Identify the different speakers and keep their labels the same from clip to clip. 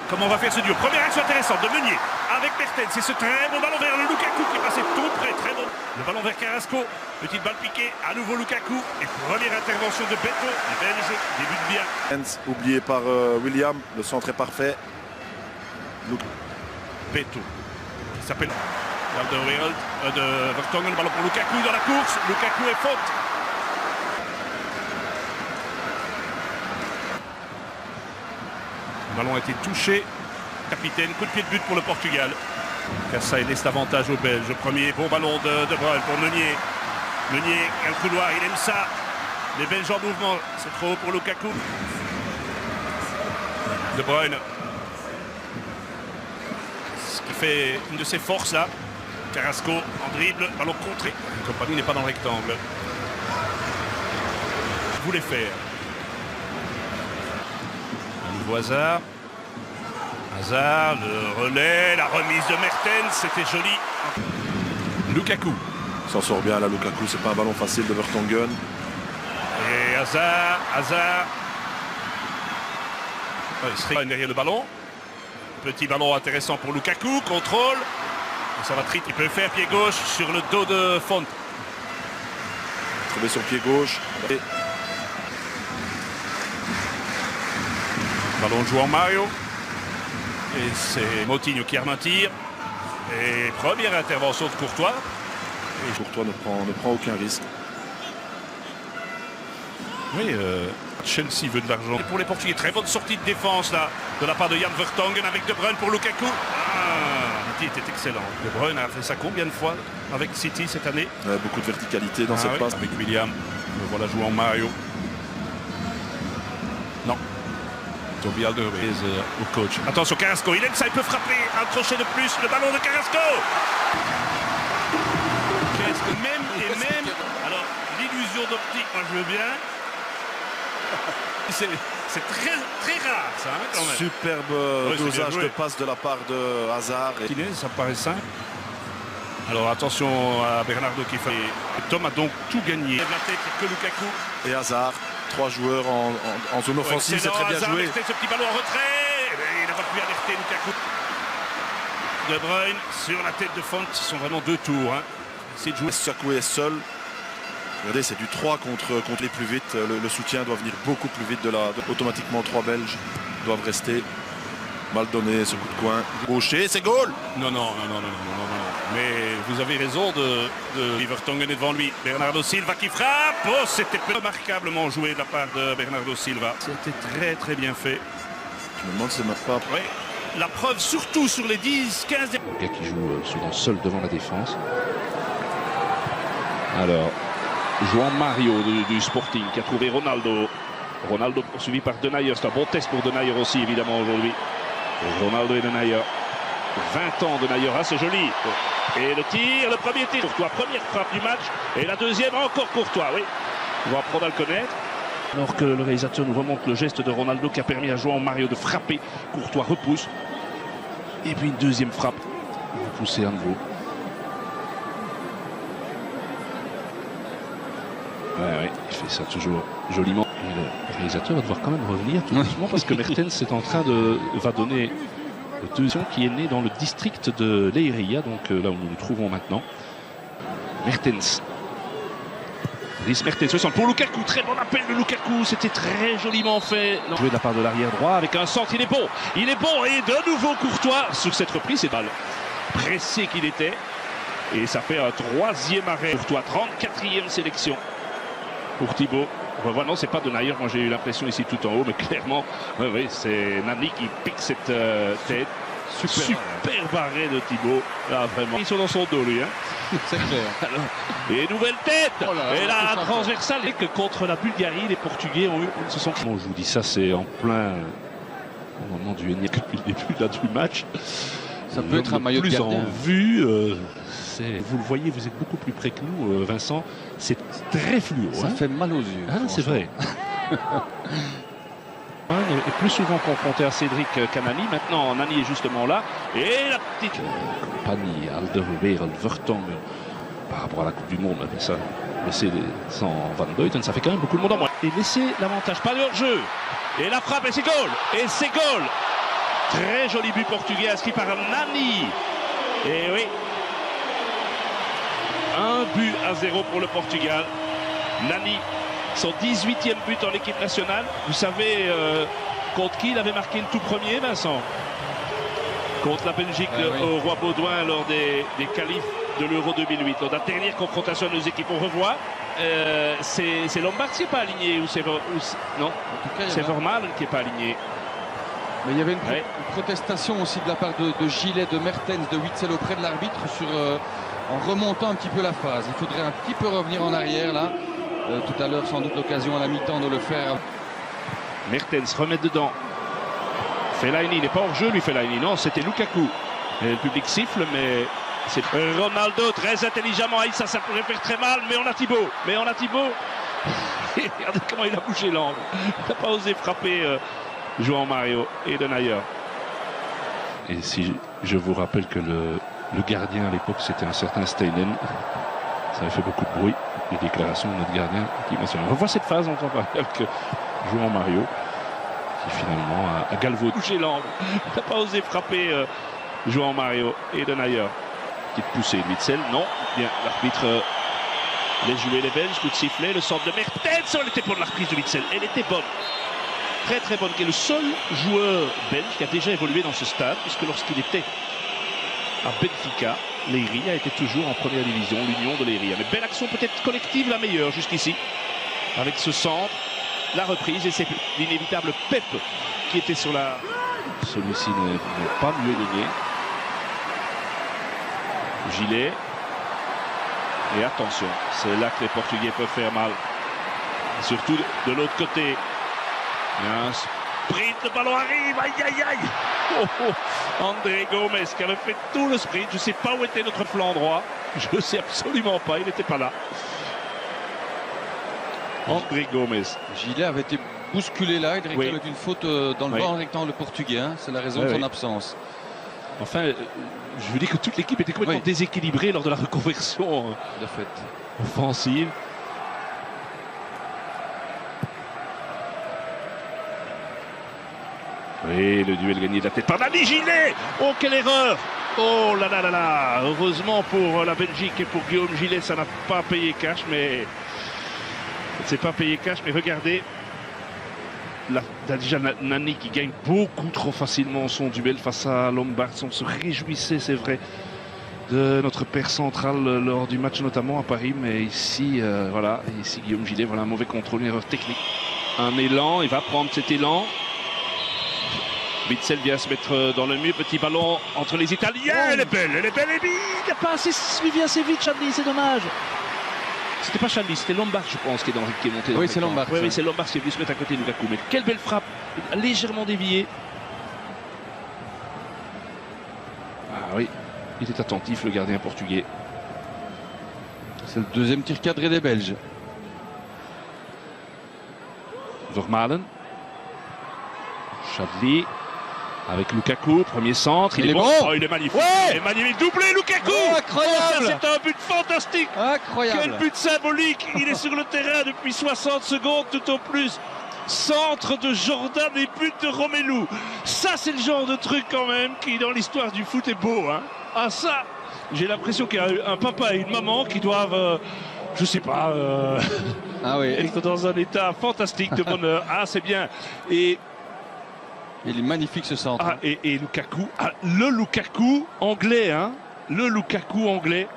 Speaker 1: comment on va faire ce duo. Première action intéressante de Meunier avec Mertens. C'est ce très bon ballon vers le Lukaku qui est passé tout près. Très bon. Le ballon vers Carrasco. Petite balle piquée. À nouveau Lukaku. Et première intervention de Beto. Les Belges débutent bien.
Speaker 2: Oublié par William. Le centre est parfait.
Speaker 1: Beto. Il s'appelle de Vertonghen. Le ballon pour Lukaku dans la course. Lukaku est faute. Le ballon a été touché. Capitaine, coup de pied de but pour le Portugal. Cassa laisse l'avantage aux Belges. Premier bon ballon de Bruyne pour Meunier. Meunier, un couloir, il aime ça. Les Belges en mouvement. C'est trop haut pour Lukaku. De Bruyne. Ce qui fait une de ses forces là. Carrasco en dribble, ballon contré. La compagnie n'est pas dans le rectangle. Voulait faire. Un nouveau Hazard. Hazard, le relais, la remise de Mertens, c'était joli. Lukaku.
Speaker 2: Il s'en sort bien là, Lukaku, c'est pas un ballon facile de Vertonghen.
Speaker 1: Et Hazard. Il serait derrière le ballon. Petit ballon intéressant pour Lukaku, contrôle. Et ça va très, il peut faire pied gauche sur le dos de Font.
Speaker 2: Trouver son pied gauche. Et...
Speaker 1: ballon de João Mario. Et c'est Moutinho qui arme un tir. Et première intervention de Courtois.
Speaker 2: Et Courtois ne prend aucun risque.
Speaker 1: Oui, Chelsea veut de l'argent. Pour les Portugais, très bonne sortie de défense là, de la part de Jan Vertonghen avec De Bruyne pour Lukaku. City était excellent. De Bruyne a fait ça combien de fois avec City cette année?
Speaker 2: Beaucoup de verticalité dans cette passe.
Speaker 1: Avec William, le voilà jouer en Mario. Non. Toby Alderweireld au coach. Attention, Carrasco, il aime ça, il peut frapper. Un crochet de plus, le ballon de Carrasco. Même. Alors, l'illusion d'optique, moi je veux bien. C'est très rare ça, hein, quand même.
Speaker 2: Superbe dosage de passe de la part de Hazard.
Speaker 1: Ça paraît simple. Alors attention à Bernardo qui fait. Tom a donc tout gagné. La tête que Lukaku.
Speaker 2: Et Hazard. 3 joueurs en zone offensive, c'est très bien
Speaker 1: Hazard,
Speaker 2: joué.
Speaker 1: Ce petit ballon en retrait. Il n'a pas pu alerter Lukaku. De Bruyne sur la tête de Font. Ce sont vraiment 2 tours. Hein. C'est de jouer.
Speaker 2: Lukaku est seul. Regardez, c'est du 3 contre les plus vite. Le soutien doit venir beaucoup plus vite automatiquement 3 Belges doivent rester. Mal donné ce coup de coin. Gaucher, c'est goal.
Speaker 1: Non. Mais vous avez raison de Vertonghen est devant lui. Bernardo Silva qui frappe. Oh, c'était remarquablement joué de la part de Bernardo Silva. C'était très bien fait.
Speaker 2: Je me demande si c'est même pas...
Speaker 1: Oui. La preuve surtout sur les 10-15...
Speaker 3: Le gars qui joue souvent seul devant la défense. Alors, João Mario du Sporting qui a trouvé Ronaldo. Ronaldo poursuivi par Denayer. C'est un bon test pour Denayer aussi évidemment aujourd'hui. Ronaldo et Denayer. 20 ans Denayer, c'est joli. Et le tir, le premier tir. Courtois, première frappe du match. Et la deuxième encore Courtois, oui. On va apprendre à le connaître. Alors que le réalisateur nous remonte le geste de Ronaldo qui a permis à João Mario de frapper. Courtois repousse. Et puis une deuxième frappe. Repoussé à nouveau. Ouais, il fait ça toujours joliment. Et le réalisateur va devoir quand même revenir tout doucement parce que Mertens va donner le deuxième qui est né dans le district de Leiria, donc là où nous nous trouvons maintenant. Mertens. Dries Mertens se sent pour Lukaku, très bon appel de Lukaku, c'était très joliment fait. Joué de la part de l'arrière droit avec un centre, il est bon et de nouveau Courtois sur cette reprise, c'est balle. Pressé qu'il était et ça fait un 3e arrêt. Courtois, 34e sélection. Pour Thibaut, non, c'est pas Denayer, moi j'ai eu l'impression ici tout en haut, mais clairement, oui, c'est Nani qui pique cette tête. Super arrêt de Thibaut, là vraiment. Ils sont dans son dos lui, hein.
Speaker 4: C'est clair.
Speaker 3: Alors, et nouvelle tête, et la transversale. Et que contre la Bulgarie, les Portugais ont eu, se sont. Bon, je vous dis ça, c'est en plein au moment du depuis le début là, du match.
Speaker 4: Ça peut être un maillot de gardien.
Speaker 3: En vue, vous le voyez, vous êtes beaucoup plus près que nous, Vincent. C'est très fluo.
Speaker 4: Ça fait mal aux yeux.
Speaker 3: Ah, c'est vrai. est plus souvent confronté à Cédric qu'à Nani. Maintenant, Nani est justement là. Et la petite... Compagnie, Alderweireld, Vertonghen, par rapport à la Coupe du Monde, mais ça, laisser sans Van Buiten, ça fait quand même beaucoup de monde en moins. Et laisser l'avantage, pas de hors-jeu. Et la frappe, et c'est goal. Et c'est goal.
Speaker 1: Très joli but portugais inscrit par Nani. Et oui. 1-0 pour le Portugal. Nani, son 18e but en équipe nationale. Vous savez contre qui il avait marqué le tout premier, Vincent? Contre la Belgique au Roi Baudouin lors des qualifs de l'Euro 2008. Lors de la dernière confrontation de nos équipes, on revoit. C'est Lombard qui n'est pas aligné ou c'est non, c'est Vermaelen qui n'est pas aligné.
Speaker 4: Mais il y avait une protestation aussi de la part de Gillet, de Mertens, de Witsel auprès de l'arbitre en remontant un petit peu la phase. Il faudrait un petit peu revenir en arrière là. Tout à l'heure, sans doute l'occasion à la mi-temps de le faire.
Speaker 1: Mertens remet dedans. Fellaini, il n'est pas hors jeu lui, Fellaini. Non, c'était Lukaku. Et le public siffle, mais c'est Ronaldo très intelligemment. Ça pourrait faire très mal, mais on a Thibaut. Regardez comment il a bougé l'angle. Il n'a pas osé frapper João Mario et de Neuer.
Speaker 3: Et si je vous rappelle que le gardien à l'époque c'était un certain Steinen, ça avait fait beaucoup de bruit, les déclarations de notre gardien qui national. On revoit cette phase, on parle avec João Mario qui finalement a galvaudé.
Speaker 1: Bougé l'angle. Il n'a pas osé frapper João Mario et de Neuer. Petite poussée de Witsel, non. Bien, l'arbitre laisse jouer les Belges, coup de sifflet, le centre de Mertens, elle était pour la reprise de Witsel, elle était bonne. Très très bonne, qui est le seul joueur belge qui a déjà évolué dans ce stade, puisque lorsqu'il était à Benfica, Leiria était toujours en première division, l'Union de Leiria. Mais belle action peut-être collective, la meilleure jusqu'ici, avec ce centre, la reprise, et c'est l'inévitable Pep qui était sur la...
Speaker 3: Celui-ci n'est pas mieux donné.
Speaker 1: Gillet. Et attention, c'est là que les Portugais peuvent faire mal. Surtout de l'autre côté. Il y a un sprint, le ballon arrive, aïe aïe aïe. André Gomes qui avait fait tout le sprint. Je ne sais pas où était notre flanc droit. Je ne sais absolument pas, il n'était pas là. André Gomes.
Speaker 4: Gillet avait été bousculé là, il réclame une faute dans le bord rectangle portugais. C'est la raison de son absence.
Speaker 1: Enfin, je veux dire que toute l'équipe était complètement déséquilibrée lors de la reconversion
Speaker 4: de fait
Speaker 1: offensive. Oui, le duel gagné de la tête par Nani. Gillet. Oh, quelle erreur. Oh là là là là. Heureusement pour la Belgique et pour Guillaume Gillet, ça n'a pas payé cash, mais... C'est pas payé cash, mais regardez. Là, déjà Nani qui gagne beaucoup trop facilement son duel face à Lombard. On se réjouissait, c'est vrai, de notre père central lors du match notamment à Paris, mais ici voilà, ici Guillaume Gillet, voilà un mauvais contrôle, une erreur technique, un élan, il va prendre cet élan. Witsel vient se mettre dans le mur, petit ballon entre les Italiens, elle est belle, et il n'a pas assez suivi assez vite, Chadli, c'est dommage. C'était pas Chadli, c'était Lombard, je pense, qui est monté.
Speaker 4: Oui, c'est Lombard.
Speaker 1: Oui, c'est Lombard qui est venu se mettre à côté de Lukaku. Mais quelle belle frappe, légèrement déviée. Ah oui, il est attentif, le gardien portugais.
Speaker 4: C'est le deuxième tir cadré des Belges.
Speaker 1: Vermaelen. Chadli. Avec Lukaku, premier centre, il est bon. Oh, il est magnifique. Il est magnifique, doublé Lukaku.
Speaker 4: Oh, incroyable.
Speaker 1: C'est un but fantastique.
Speaker 4: Incroyable.
Speaker 1: Quel but symbolique. Il est sur le terrain depuis 60 secondes tout au plus. Centre de Jordan et but de Romelu. Ça, c'est le genre de truc quand même qui, dans l'histoire du foot, est beau. Hein. Ah ça, j'ai l'impression qu'il y a un papa et une maman qui doivent, je sais pas, être dans un état fantastique de bonheur. Ah, c'est bien. Et
Speaker 4: il est magnifique ce centre.
Speaker 1: Ah, et Lukaku, le Lukaku anglais, hein. Le Lukaku anglais.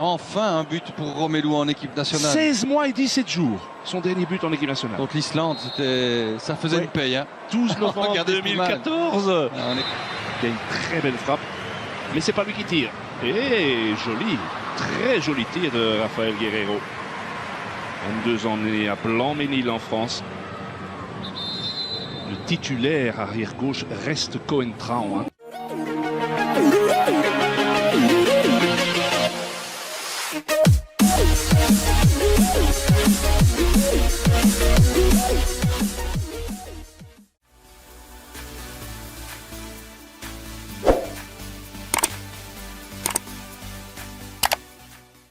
Speaker 4: Enfin un but pour Romelu en équipe nationale.
Speaker 1: 16 mois et 17 jours, son dernier but en équipe nationale.
Speaker 4: Contre l'Islande, ça faisait une paye. Hein.
Speaker 1: 12 novembre 2014. Il y a une très belle frappe, mais c'est pas lui qui tire. Et joli, très joli tir de Rafael Guerreiro. 22 ans né à Blanc-Ménil en France. Le titulaire arrière-gauche reste Coentrão. Hein.